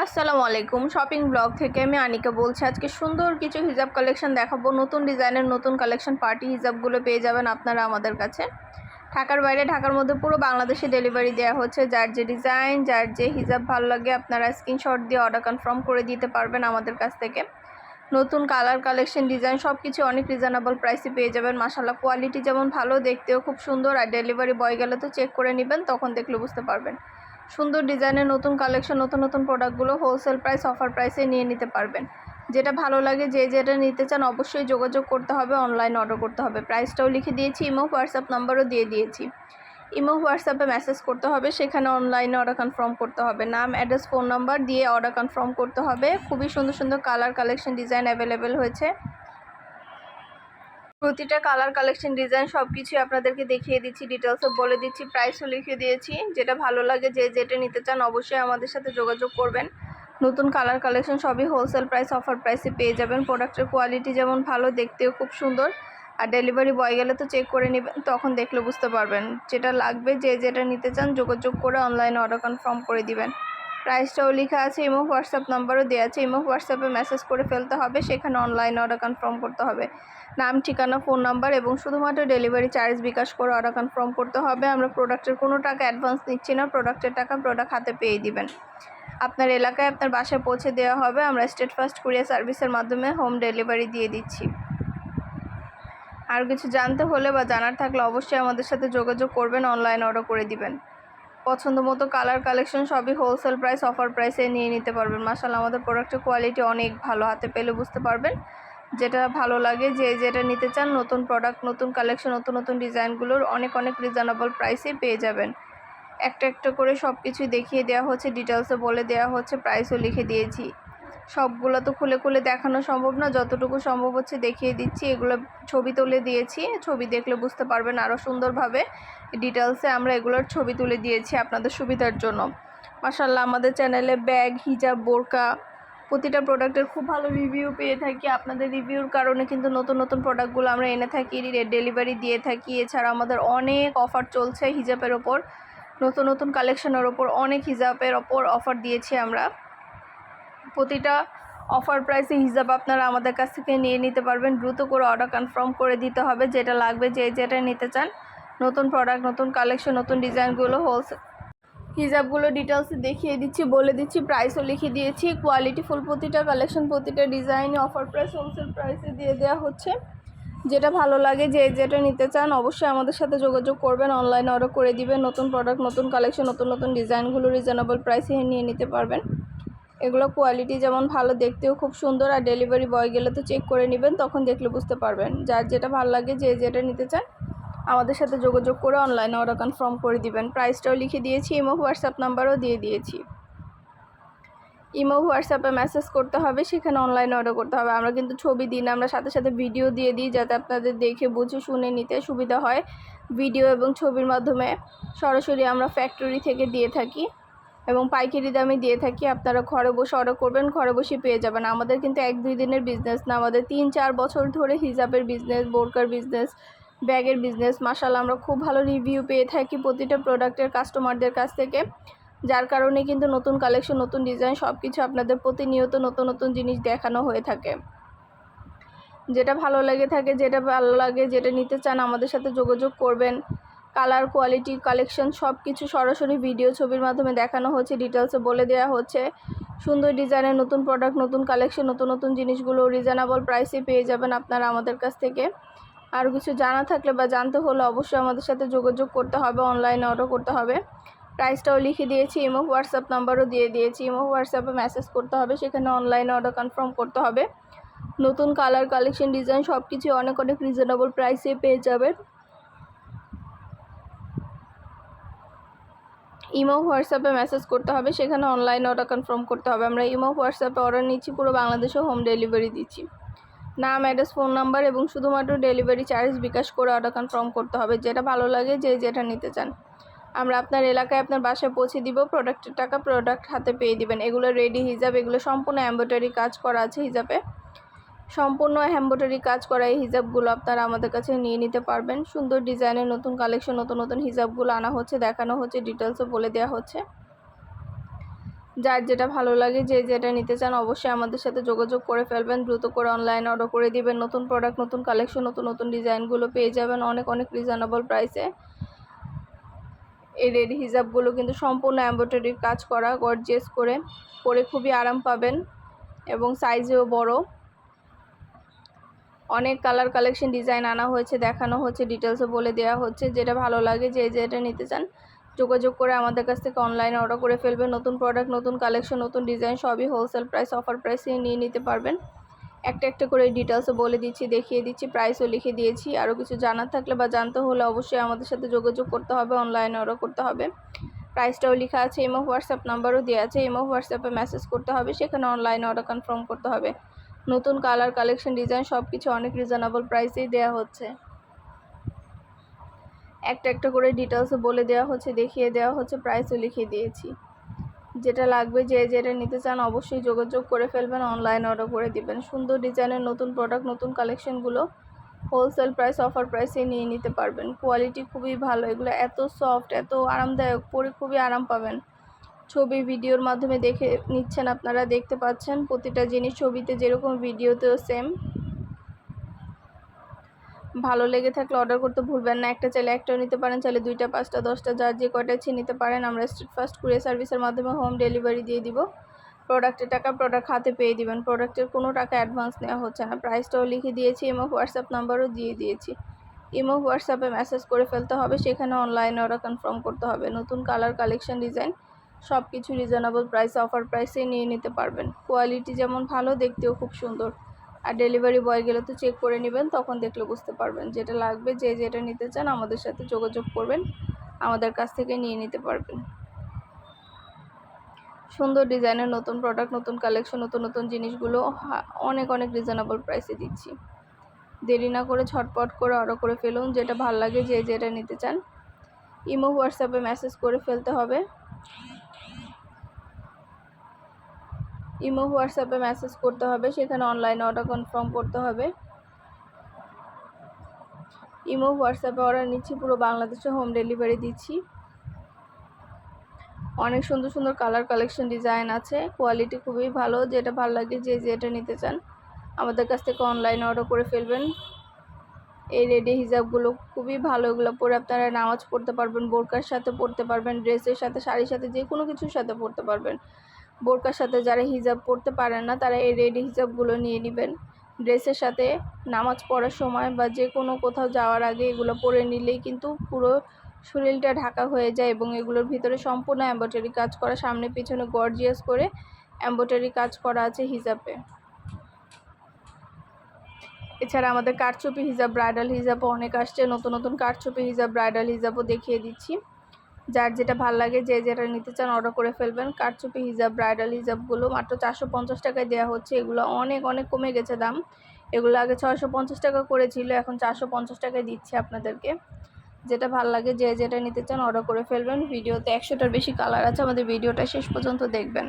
আসসালামু আলাইকুম। Shopping blog থেকে আমি আনিকা বলছি। আজকে সুন্দর কিছু হিজাব কালেকশন দেখাবো। নতুন ডিজাইনের নতুন কালেকশন পার্টি হিজাবগুলো পেয়ে যাবেন আপনারা আমাদের কাছে। ঢাকার বাইরে, ঢাকার মধ্যে পুরো বাংলাদেশে ডেলিভারি দেওয়া হচ্ছে। যার যে ডিজাইন, যার যে হিজাব ভালো লাগে আপনারা স্ক্রিনশট দিয়ে অর্ডার কনফার্ম করে দিতে পারবেন আমাদের কাছ থেকে। নতুন কালার, কালেকশন, ডিজাইন সব কিছু অনেক রিজনেবল প্রাইসে পেয়ে যাবেন। মাশাআল্লাহ, কোয়ালিটি যেমন ভালো, দেখতেও খুব সুন্দর। আর ডেলিভারি বয় গেলে তো চেক করে নেবেন, তখন দেখলে বুঝতে পারবেন। সুন্দর ডিজাইনের নতুন কালেকশন, নতুন নতুন প্রোডাক্টগুলো হোলসেল প্রাইস, অফার প্রাইসে নিয়ে নিতে পারবেন। যেটা ভালো লাগে, যে যেটা নিতে চান অবশ্যই যোগাযোগ করতে হবে, অনলাইন অর্ডার করতে হবে। প্রাইসটাও লিখে দিয়েছি, ইমো হোয়াটসঅ্যাপ নাম্বারও দিয়ে দিয়েছি। ইমো হোয়াটসঅ্যাপে মেসেজ করতে হবে, সেখানে অনলাইনে অর্ডার কনফার্ম করতে হবে। নাম, অ্যাড্রেস, ফোন নাম্বার দিয়ে অর্ডার কনফার্ম করতে হবে। খুবই সুন্দর সুন্দর কালার, কালেকশন, ডিজাইন অ্যাভেলেবেল হয়েছে। প্রতিটা কালার, কালেকশন, ডিজাইন সব কিছুই আপনাদেরকে দেখিয়ে দিচ্ছি, ডিটেলসও বলে দিচ্ছি, প্রাইসও লিখে দিয়েছি। যেটা ভালো লাগে, যে যেটা নিতে চান অবশ্যই আমাদের সাথে যোগাযোগ করবেন। নতুন কালার, কালেকশন সবই হোলসেল প্রাইস, অফার প্রাইসে পেয়ে যাবেন। প্রোডাক্টের কোয়ালিটি যেমন ভালো, দেখতেও খুব সুন্দর। আর ডেলিভারি বয় গেলে তো চেক করে নেবেন, তখন দেখলে বুঝতে পারবেন। যেটা লাগবে, যে যেটা নিতে চান যোগাযোগ করে অনলাইনে অর্ডার কনফার্ম করে দিবেন। প্রাইসটাও লেখা আছে, ইমো হোয়াটসঅ্যাপ নাম্বারও দেওয়া আছে। ইমো হোয়াটসঅ্যাপে মেসেজ করে ফেলতে হবে, সেখানে অনলাইনে অর্ডার কনফার্ম করতে হবে। নাম, ঠিকানা, ফোন নাম্বার এবং শুধুমাত্র ডেলিভারি চার্জ বিকাশ করে অর্ডার কনফার্ম করতে হবে। আমরা প্রোডাক্টের কোনো টাকা অ্যাডভান্স নিচ্ছি না, প্রোডাক্টের টাকা প্রোডাক্ট হাতে পেয়ে দিবেন। আপনার এলাকায় আপনার বাসায় পৌঁছে দেওয়া হবে। আমরা স্টেট ফার্স্ট কুরিয়ার সার্ভিসের মাধ্যমে হোম ডেলিভারি দিয়ে দিচ্ছি। আর কিছু জানতে হলে বা জানার থাকলে অবশ্যই আমাদের সাথে যোগাযোগ করবেন, অনলাইন অর্ডার করে দিবেন। পছন্দ মতো কালার, কালেকশন সবই হোলসেল প্রাইস, অফার প্রাইসে নিয়ে নিতে পারবেন। মাশাআল্লাহ, আমাদের প্রোডাক্টের কোয়ালিটি অনেক ভালো, হাতে পেলে বুঝতে পারবেন। যেটা ভালো লাগে, যে যেটা নিতে চান, নতুন প্রোডাক্ট, নতুন কালেকশন, নতুন নতুন ডিজাইনগুলোর অনেক অনেক রিজনেবল প্রাইসে পেয়ে যাবেন। একটা একটা করে সব কিছুই দেখিয়ে দেওয়া হচ্ছে, ডিটেলসে বলে দেওয়া হচ্ছে, প্রাইসও লিখে দিয়েছি। সবগুলো তো খুলে খুলে দেখানো সম্ভব না, যতটুকু সম্ভব হচ্ছে দেখিয়ে দিচ্ছি। এগুলো ছবি তুলে দিয়েছি, ছবি দেখলে বুঝতে পারবেন আরও সুন্দরভাবে। ডিটেলসে আমরা এগুলোর ছবি তুলে দিয়েছি আপনাদের সুবিধার জন্য। মাশাআল্লাহ, আমাদের চ্যানেলে ব্যাগ, হিজাব, বোরকা প্রতিটা প্রোডাক্টের খুব ভালো রিভিউ পেয়ে থাকি। আপনাদের রিভিউর কারণে কিন্তু নতুন নতুন প্রোডাক্টগুলো আমরা এনে থাকি, ডেলিভারি দিয়ে থাকি। এছাড়া আমাদের অনেক অফার চলছে হিজাবের ওপর, নতুন নতুন কালেকশনের ওপর অনেক হিজাবের ওপর অফার দিয়েছি আমরা। প্রতিটা অফার প্রাইসে হিজাব আপনারা আমাদের কাছ থেকে নিয়ে নিতে পারবেন। দ্রুত করে অর্ডার কনফার্ম করে দিতে হবে, যেটা লাগবে, যে যেটা নিতে চান। নতুন প্রোডাক্ট, নতুন কালেকশন, নতুন ডিজাইনগুলো হোলসেল হিজাবগুলো ডিটেলসে দেখিয়ে দিচ্ছি, বলে দিচ্ছি, প্রাইসও লিখে দিয়েছি। কোয়ালিটি ফুল, প্রতিটা কালেকশন, প্রতিটা ডিজাইনে অফার প্রাইস, হোলসেল প্রাইসে দিয়ে দেওয়া হচ্ছে। যেটা ভালো লাগে, যে যেটা নিতে চান অবশ্যই আমাদের সাথে যোগাযোগ করবেন, অনলাইনে অর্ডার করে দিবেন। নতুন প্রোডাক্ট, নতুন কালেকশন, নতুন নতুন ডিজাইনগুলো রিজনেবল প্রাইসে নিয়ে নিতে পারবেন। এগুলো কোয়ালিটি যেমন ভালো, দেখতেও খুব সুন্দর। আর ডেলিভারি বয় গেলে তো চেক করে নেবেন, তখন দেখলে বুঝতে পারবেন। যার যেটা ভালো লাগে, যে যেটা নিতে চান আমাদের সাথে যোগাযোগ করে অনলাইনে অর্ডার কনফার্ম করে দিবেন। প্রাইসটাও লিখে দিয়েছি, ইমো হোয়াটসঅ্যাপ নাম্বারও দিয়ে দিয়েছি। ইমো হোয়াটসঅ্যাপে মেসেজ করতে হবে, সেখানে অনলাইনে অর্ডার করতে হবে। আমরা কিন্তু ছবি দিই না, আমরা সাথে সাথে ভিডিও দিয়ে দিই, যাতে আপনাদের দেখে বুঝে শুনে নিতে সুবিধা হয়। ভিডিও এবং ছবির মাধ্যমে সরাসরি আমরা ফ্যাক্টরি থেকে দিয়ে থাকি এবং পাইকারি দামে দিয়ে থাকি। আপনারা ঘরে বসে অর্ডার করবেন, ঘরে বসে পেয়ে যাবেন। আমাদের কিন্তু 1-2 দিনের বিজনেস না, আমাদের 3-4 বছর ধরে হিজাবের বিজনেস, বোরকার বিজনেস, ব্যাগের বিজনেস। মাশাআল্লাহ, আমরা খুব ভালো রিভিউ পেয়ে থাকি প্রতিটা প্রোডাক্টের কাস্টমারদের কাছ থেকে। যার কারণে কিন্তু নতুন কালেকশন, নতুন ডিজাইন সব কিছু আপনাদের প্রতিনিয়ত নতুন নতুন জিনিস দেখানো হয়ে থাকে। যেটা ভালো লেগে থাকে, যেটা ভালো লাগে, যেটা নিতে চান আমাদের সাথে যোগাযোগ করবেন। কালার, কোয়ালিটি, কালেকশন সব কিছু সরাসরি ভিডিও, ছবির মাধ্যমে দেখানো হচ্ছে, ডিটেলসে বলে দেওয়া হচ্ছে। সুন্দর ডিজাইনের নতুন প্রোডাক্ট, নতুন কালেকশন, নতুন নতুন জিনিসগুলো রিজনেবল প্রাইসে পেয়ে যাবেন আপনারা আমাদের কাছ থেকে। আর কিছু জানা থাকলে বা জানতে হলে অবশ্যই আমাদের সাথে যোগাযোগ করতে হবে, অনলাইনে অর্ডার করতে হবে। প্রাইসটাও লিখে দিয়েছি, ইমো হোয়াটসঅ্যাপ নাম্বারও দিয়ে দিয়েছি। ইমো হোয়াটসঅ্যাপে মেসেজ করতে হবে, সেখানে অনলাইনে অর্ডার কনফার্ম করতে হবে। নতুন কালার, কালেকশন, ডিজাইন সব কিছু অনেক অনেক রিজনেবল প্রাইসে পেয়ে যাবেন। ইমো হোয়াটসঅ্যাপে মেসেজ করতে হবে, সেখানে অনলাইনে অর্ডার কনফার্ম করতে হবে। আমরা ইমো হোয়াটসঅ্যাপে অর্ডার নিচ্ছি, পুরো বাংলাদেশে হোম ডেলিভারি দিচ্ছি। নাম, অ্যাড্রেস, ফোন নাম্বার এবং শুধুমাত্র ডেলিভারি চার্জ বিকাশ করে অর্ডার কনফার্ম করতে হবে। যেটা ভালো লাগে, যে যেটা নিতে চান আমরা আপনার এলাকায় আপনার বাসায় পৌঁছে দিব। প্রোডাক্টের টাকা প্রোডাক্ট হাতে পেয়ে দিবেন। এগুলো রেডি হিজাব, এগুলো সম্পূর্ণ এমব্রয়ডারি কাজ করা আছে হিজাবে। সম্পূর্ণ এমব্রয়ডারি কাজ করা এই হিজাবগুলো আপনারা আমাদের কাছে নিয়ে নিতে পারবেন। সুন্দর ডিজাইনের নতুন কালেকশন, নতুন নতুন হিজাবগুলো আনা হচ্ছে, দেখানো হচ্ছে, ডিটেলসও বলে দেওয়া হচ্ছে। যার যেটা ভালো লাগে, যে যেটা নিতে চান অবশ্যই আমাদের সাথে যোগাযোগ করে ফেলবেন। দ্রুত করে অনলাইনে অর্ডার করে দিবেন। নতুন প্রোডাক্ট, নতুন কালেকশন, নতুন নতুন ডিজাইনগুলো পেয়ে যাবেন অনেক অনেক রিজনেবল প্রাইসে। এই রেডি হিজাবগুলো কিন্তু সম্পূর্ণ এমব্রয়ডারির কাজ করা, গর্জিয়াস করে পরে খুবই আরাম পাবেন এবং সাইজেও বড়। অনেক কালার কালেকশন ডিজাইন আনা হয়েছে, দেখানো হচ্ছে, ডিটেলসও বলে দেওয়া হচ্ছে। যেটা ভালো লাগে, যে যেটা নিতে চান যোগাযোগ করে আমাদের কাছ থেকে অনলাইনে অর্ডার করে ফেলবেন। নতুন প্রোডাক্ট, নতুন কালেকশন, নতুন ডিজাইন সবই হোলসেল প্রাইস, অফার প্রাইসে নিয়ে নিতে পারবেন। একটা একটা করে ডিটেলসও বলে দিচ্ছি, দেখিয়ে দিচ্ছি, প্রাইসও লিখে দিয়েছি। আরও কিছু জানার থাকলে বা জানতে হলে অবশ্যই আমাদের সাথে যোগাযোগ করতে হবে, অনলাইনে অর্ডার করতে হবে। প্রাইসটাও লেখা আছে, ইমো হোয়াটসঅ্যাপ নাম্বারও দেওয়া আছে। ইমো হোয়াটসঅ্যাপে মেসেজ করতে হবে, সেখানে অনলাইনে অর্ডার কনফার্ম করতে হবে। নতুন কালার কালেকশন ডিজাইন সব কিছু অনেক রিজনেবল প্রাইসেই দেওয়া হচ্ছে। একটা একটা করে ডিটেলসও বলে দেওয়া হচ্ছে, দেখিয়ে দেওয়া হচ্ছে, প্রাইসও লিখিয়ে দিয়েছি। যেটা লাগবে, যে যেটা নিতে চান অবশ্যই যোগাযোগ করে ফেলবেন, অনলাইন অর্ডার করে দিবেন। সুন্দর ডিজাইনের নতুন প্রোডাক্ট, নতুন কালেকশনগুলো হোলসেল প্রাইস, অফার প্রাইসে নিয়ে নিতে পারবেন। কোয়ালিটি খুবই ভালো, এগুলো এত সফট, এত আরামদায়ক, পরে খুবই আরাম পাবেন। ছবি ভিডিওর মাধ্যমে দেখে নিচ্ছেন, আপনারা দেখতে পাচ্ছেন প্রতিটা জিনিস ছবিতে যেরকম ভিডিওতেও সেম। ভালো লেগে থাকলে অর্ডার করতে ভুলবেন না। একটা চাইলে একটাও নিতে পারেন, চাইলে 2টা 5টা 10টা যার যে কয়টা ইচ্ছে নিতে পারেন। আমরা স্ট্রিট ফাস্ট কুরিয়ার সার্ভিসের মাধ্যমে হোম ডেলিভারি দিয়ে দিব। প্রোডাক্টের টাকা প্রোডাক্ট হাতে পেয়ে দিবেন। প্রোডাক্টের কোনো টাকা অ্যাডভান্স নেওয়া হচ্ছে না। প্রাইসটাও লিখে দিয়েছি, ইমো হোয়াটসঅ্যাপ নাম্বারও দিয়ে দিয়েছি। ইমো হোয়াটসঅ্যাপে মেসেজ করে ফেলতে হবে, সেখানে অনলাইনে অর্ডার কনফার্ম করতে হবে। নতুন কালার কালেকশন ডিজাইন সব কিছু রিজনেবল প্রাইসে, অফার প্রাইসে নিয়ে নিতে পারবেন। কোয়ালিটি যেমন ভালো, দেখতেও খুব সুন্দর। আর ডেলিভারি বয় গেলে তো চেক করে নেবেন, তখন দেখলে বুঝতে পারবেন। যেটা লাগবে, যে যেটা নিতে চান আমাদের সাথে যোগাযোগ করবেন, আমাদের কাছ থেকে নিয়ে নিতে পারবেন। সুন্দর ডিজাইনের নতুন প্রোডাক্ট, নতুন কালেকশন, নতুন নতুন জিনিসগুলো অনেক অনেক রিজনেবল প্রাইসে দিচ্ছি। দেরি না করে ঝটপট করে অর্ডার করে ফেলুন, যেটা ভালো লাগে, যে যেটা নিতে চান। ইমো হোয়াটসঅ্যাপে মেসেজ করে ফেলতে হবে। ইমো হোয়াটসঅ্যাপে মেসেজ করতে হবে, সেখানে অনলাইনে অর্ডার কনফার্ম করতে হবে। ইমো হোয়াটসঅ্যাপে অর্ডার নিচ্ছি, পুরো বাংলাদেশে হোম ডেলিভারি দিচ্ছি। অনেক সুন্দর সুন্দর কালার কালেকশন ডিজাইন আছে, কোয়ালিটি খুবই ভালো। যেটা ভালো লাগে, যে যেটা নিতে চান আমাদের কাছ থেকে অনলাইনে অর্ডার করে ফেলবেন। এই রেডি হিজাবগুলো খুবই ভালো, এগুলো পরে আপনারা নামাজ পড়তে পারবেন, বোরকার সাথে পড়তে পারবেন, ড্রেসের সাথে, শাড়ির সাথে, যে কোনো কিছুর সাথে পড়তে পারবেন। বোরকার সাথে যারা হিজাব পরতে পারেন না, তারা এই রেডি হিজাবগুলো নিয়ে নেবেন। ড্রেসের সাথে নামাজ পড়ার সময় বা যে কোনো কোথাও যাওয়ার আগে এগুলো পরে নিলেই কিন্তু পুরো শরীরটা ঢাকা হয়ে যায় এবং এগুলোর ভিতরে সম্পূর্ণ এমব্রয়ডারি কাজ করা, সামনে পিছনে গর্জিয়াস করে এমব্রয়ডারি কাজ করা আছে হিজাবে। এছাড়া আমাদের কারচুপি হিজাব, ব্রাইডাল হিজাবও অনেক আসছে। নতুন নতুন কারচুপি হিজাব, ব্রাইডাল হিজাবও দেখিয়ে দিচ্ছি। যার যেটা ভালো লাগে, যে যেটা নিতে চান অর্ডার করে ফেলবেন। কারচুপি হিজাব, ব্রাইডাল হিজাবগুলো মাত্র 450 টাকায় দেওয়া হচ্ছে। এগুলো অনেক অনেক কমে গেছে দাম। এগুলো আগে 650 টাকা করেছিল, এখন 450 টাকায় দিচ্ছি আপনাদেরকে। যেটা ভালো লাগে, যে যেটা নিতে চান অর্ডার করে ফেলবেন। ভিডিওতে 100টার বেশি কালার আছে, আমাদের ভিডিওটা শেষ পর্যন্ত দেখবেন।